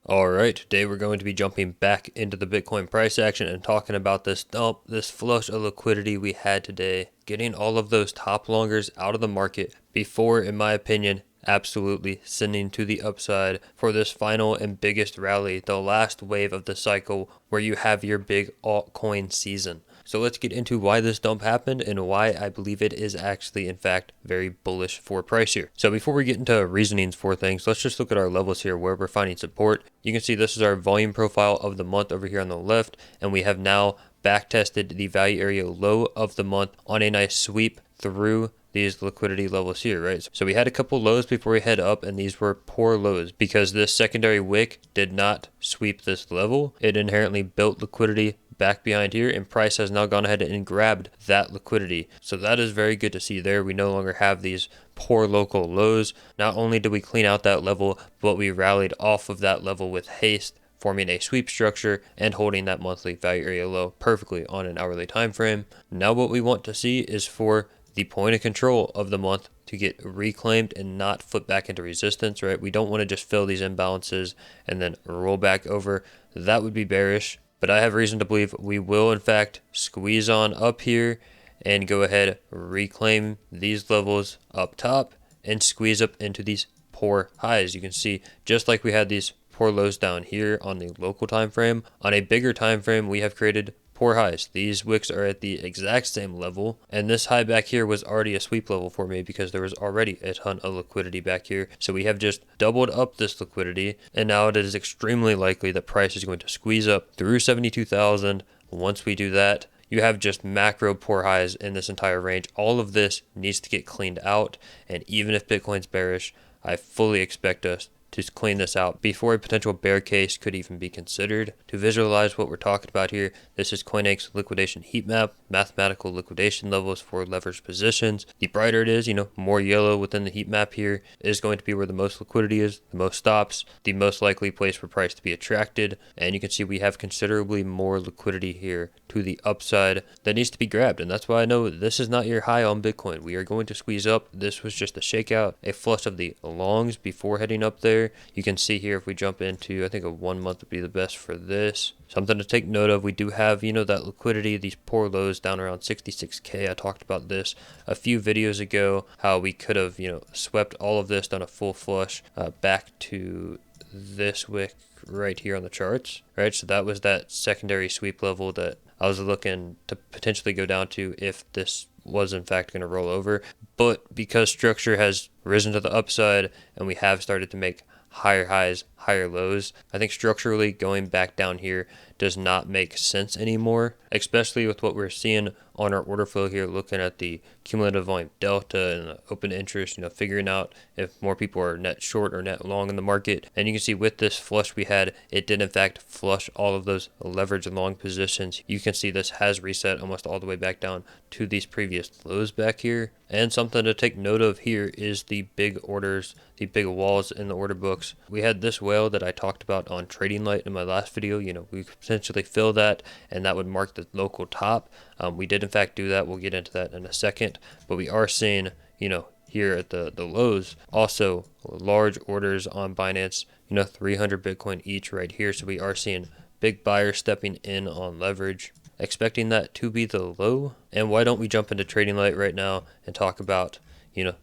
All right, today we're going to be jumping back into the Bitcoin price action and talking about this dump, this flush of liquidity we had today, getting all of those top longers out of the market before, in my opinion, absolutely sending to the upside for this final and biggest rally, the last wave of the cycle where you have your big altcoin season. So let's get into why this dump happened and why I believe it is actually, in fact, very bullish for price here. So before we get into reasonings for things, let's just look at our levels here where we're finding support. You can see this is our volume profile of the month over here on the left, and we have now back tested the value area low of the month on a nice sweep through these liquidity levels here, right? So we had a couple lows before we head up, and these were poor lows because this secondary wick did not sweep this level. It inherently built liquidity back behind here, and price has now gone ahead and grabbed that liquidity. So that is very good to see there. We no longer have these poor local lows. Not only did we clean out that level, but we rallied off of that level with haste, forming a sweep structure and holding that monthly value area low perfectly on an hourly time frame. Now what we want to see is for the point of control of the month to get reclaimed and not flip back into resistance, right? We don't want to just fill these imbalances and then roll back over. That would be bearish. But I have reason to believe we will, in fact, squeeze on up here and go ahead, reclaim these levels up top and squeeze up into these poor highs. You can see just like we had these poor lows down here on the local time frame, on a bigger time frame, we have created poor highs. These wicks are at the exact same level, and this high back here was already a sweep level for me because there was already a ton of liquidity back here. So we have just doubled up this liquidity, and now it is extremely likely that price is going to squeeze up through 72,000. Once we do that, you have just macro poor highs in this entire range. All of this needs to get cleaned out, and even if Bitcoin's bearish, I fully expect us to clean this out before a potential bear case could even be considered. To visualize what we're talking about here, this is CoinEgg's liquidation heat map, mathematical liquidation levels for leveraged positions. The brighter it is, more yellow within the heat map here is going to be where the most liquidity is, the most stops, the most likely place for price to be attracted. And you can see we have considerably more liquidity here to the upside that needs to be grabbed. And that's why I know this is not your high on Bitcoin. We are going to squeeze up. This was just a shakeout, a flush of the longs before heading up there. You can see here if we jump into, I think a 1 month would be the best for this. Something to take note of, we do have, that liquidity, these poor lows down around 66K. I talked about this a few videos ago, how we could have, swept all of this, done a full flush back to this wick right here on the charts, right? So that was that secondary sweep level that I was looking to potentially go down to if this was in fact going to roll over. But because structure has risen to the upside and we have started to make higher highs, higher lows, I think structurally going back down here does not make sense anymore, especially with what we're seeing on our order flow here, looking at the cumulative volume delta and the open interest, figuring out if more people are net short or net long in the market. And you can see with this flush we had, it did in fact flush all of those leverage long positions. You can see this has reset almost all the way back down to these previous lows back here. And something to take note of here is the big orders, the big walls in the order books. We had this whale that I talked about on Trading Light in my last video. We could potentially fill that, and that would mark the local top. We did in fact do that. We'll get into that in a second. But we are seeing, here at the lows, also large orders on Binance, 300 Bitcoin each right here. So we are seeing big buyers stepping in on leverage, expecting that to be the low. And why don't we jump into Trading Light right now and talk about,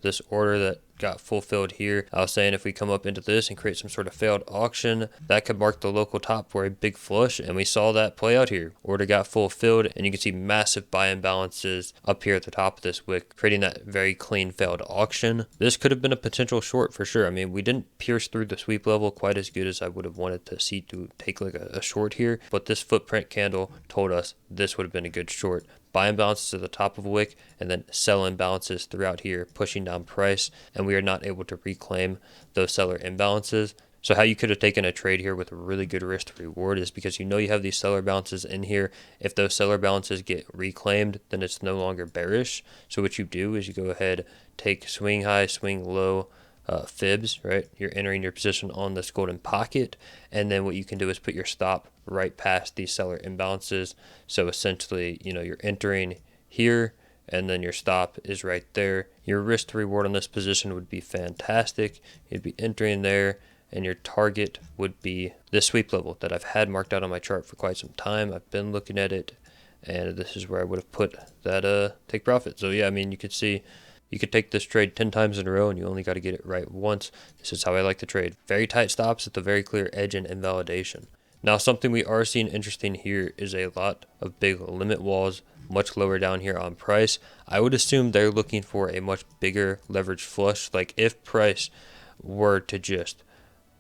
this order that got fulfilled here. I was saying if we come up into this and create some sort of failed auction, that could mark the local top for a big flush, and we saw that play out here. Order got fulfilled, and you can see massive buy imbalances up here at the top of this wick, creating that very clean failed auction. This could have been a potential short for sure. I mean, we didn't pierce through the sweep level quite as good as I would have wanted to see to take like a short here, but this footprint candle told us this would have been a good short. Buy imbalances at the top of a wick and then sell imbalances throughout here, pushing down price, and we are not able to reclaim those seller imbalances. So how you could have taken a trade here with a really good risk to reward is because you have these seller balances in here. If those seller balances get reclaimed, then it's no longer bearish. So what you do is you go ahead, take swing high, swing low, fibs, right? You're entering your position on this golden pocket, and then what you can do is put your stop right past these seller imbalances. So essentially, you're entering here, and then your stop is right there. Your risk to reward on this position would be fantastic. You'd be entering there, and your target would be this sweep level that I've had marked out on my chart for quite some time. I've been looking at it, and this is where I would have put that take profit. So yeah, I mean, you could see you could take this trade 10 times in a row and you only got to get it right once. This is how I like to trade. Very tight stops at the very clear edge and invalidation. Now, something we are seeing interesting here is a lot of big limit walls much lower down here on price. I would assume they're looking for a much bigger leverage flush. Like if price were to just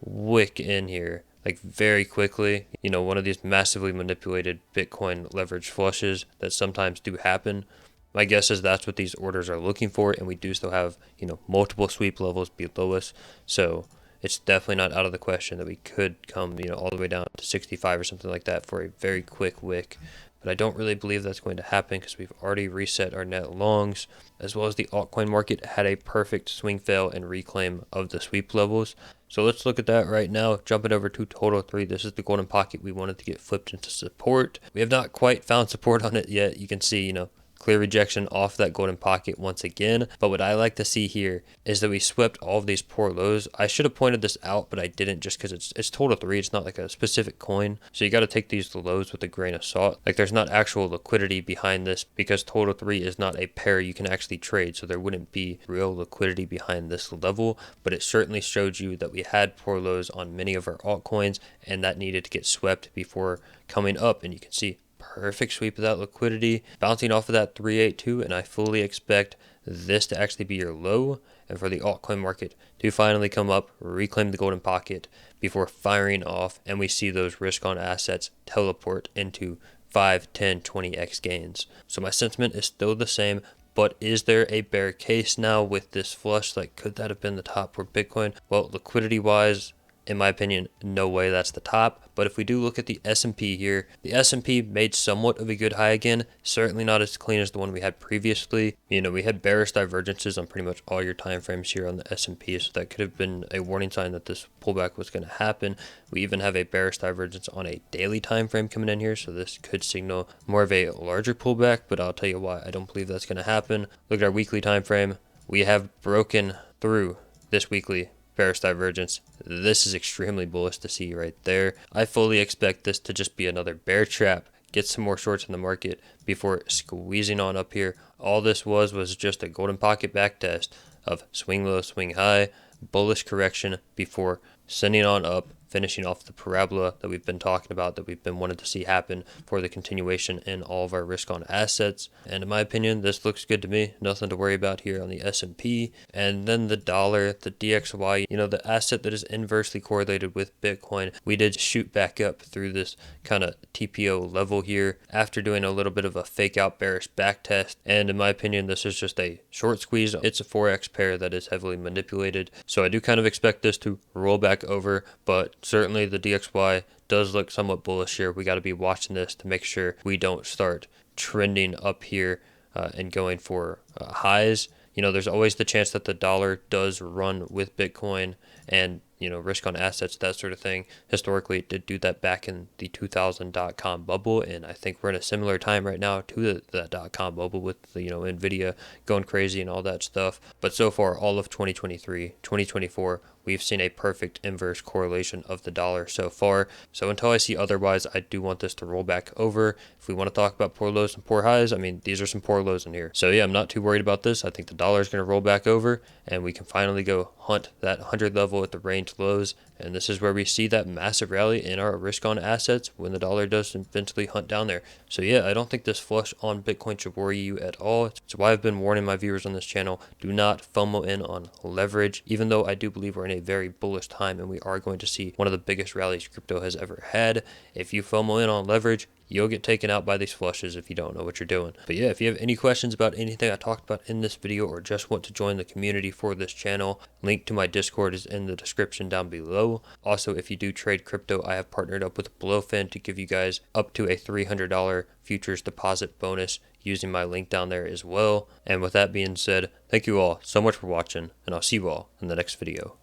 wick in here like very quickly, you know, one of these massively manipulated Bitcoin leverage flushes that sometimes do happen. My guess is that's what these orders are looking for, and we do still have, you know, multiple sweep levels below us. So it's definitely not out of the question that we could come, you know, all the way down to 65 or something like that for a very quick wick. But I don't really believe that's going to happen because we've already reset our net longs, as well as the altcoin market had a perfect swing fail and reclaim of the sweep levels. So let's look at that right now. Jumping over to total 3, this is the golden pocket we wanted to get flipped into support. We have not quite found support on it yet. You can see, you know, clear rejection off that golden pocket once again. But what I like to see here is that we swept all of these poor lows. I should have pointed this out, but I didn't, just because it's total 3. It's not like a specific coin. So you got to take these lows with a grain of salt. Like there's not actual liquidity behind this because total 3 is not a pair you can actually trade. So there wouldn't be real liquidity behind this level, but it certainly showed you that we had poor lows on many of our altcoins and that needed to get swept before coming up. And you can see perfect sweep of that liquidity, bouncing off of that 382, and I fully expect this to actually be your low and for the altcoin market to finally come up, reclaim the golden pocket before firing off, and we see those risk on assets teleport into 5, 10, 20x gains. So my sentiment is still the same, but is there a bear case now with this flush? Like, could that have been the top for Bitcoin? Well, liquidity wise, in my opinion, no way that's the top. But if we do look at the S&P here, the S&P made somewhat of a good high again. Certainly not as clean as the one we had previously. You know, we had bearish divergences on pretty much all your time frames here on the S&P, so that could have been a warning sign that this pullback was going to happen. We even have a bearish divergence on a daily time frame coming in here, so this could signal more of a larger pullback, but I'll tell you why I don't believe that's going to happen. Look at our weekly time frame. We have broken through this weekly bearish divergence. This is extremely bullish to see right there. I fully expect this to just be another bear trap, get some more shorts in the market before squeezing on up here. All this was just a golden pocket back test of swing low, swing high, bullish correction before sending on up, finishing off the parabola that we've been talking about, that we've been wanting to see happen for the continuation in all of our risk on assets. And in my opinion, this looks good to me. Nothing to worry about here on the S&P. And then the dollar, the DXY, you know, the asset that is inversely correlated with Bitcoin, we did shoot back up through this kind of TPO level here after doing a little bit of a fake out bearish back test. And in my opinion, this is just a short squeeze. It's a 4x pair that is heavily manipulated. So I do kind of expect this to roll back over, but certainly the DXY does look somewhat bullish here. We got to be watching this to make sure we don't start trending up here and going for highs. You know, there's always the chance that the dollar does run with Bitcoin and, you know, risk on assets, that sort of thing. Historically, it did do that back in the 2000 .com bubble, and I think we're in a similar time right now to the .com bubble with, you know, Nvidia going crazy and all that stuff. But so far, all of 2023, 2024, we've seen a perfect inverse correlation of the dollar so far. So until I see otherwise, I do want this to roll back over. If we want to talk about poor lows and poor highs, I mean, these are some poor lows in here. So yeah, I'm not too worried about this. I think the dollar is going to roll back over, and we can finally go hunt that 100 level at the range lows. And this is where we see that massive rally in our risk on assets when the dollar does eventually hunt down there. So yeah, I don't think this flush on Bitcoin should worry you at all. It's why I've been warning my viewers on this channel, do not FOMO in on leverage, even though I do believe we're in a very bullish time and we are going to see one of the biggest rallies crypto has ever had. If you FOMO in on leverage, you'll get taken out by these flushes if you don't know what you're doing. But yeah, if you have any questions about anything I talked about in this video or just want to join the community for this channel, link to my Discord is in the description down below. Also, if you do trade crypto, I have partnered up with Blowfin to give you guys up to a $300 futures deposit bonus using my link down there as well. And with that being said, thank you all so much for watching, and I'll see you all in the next video.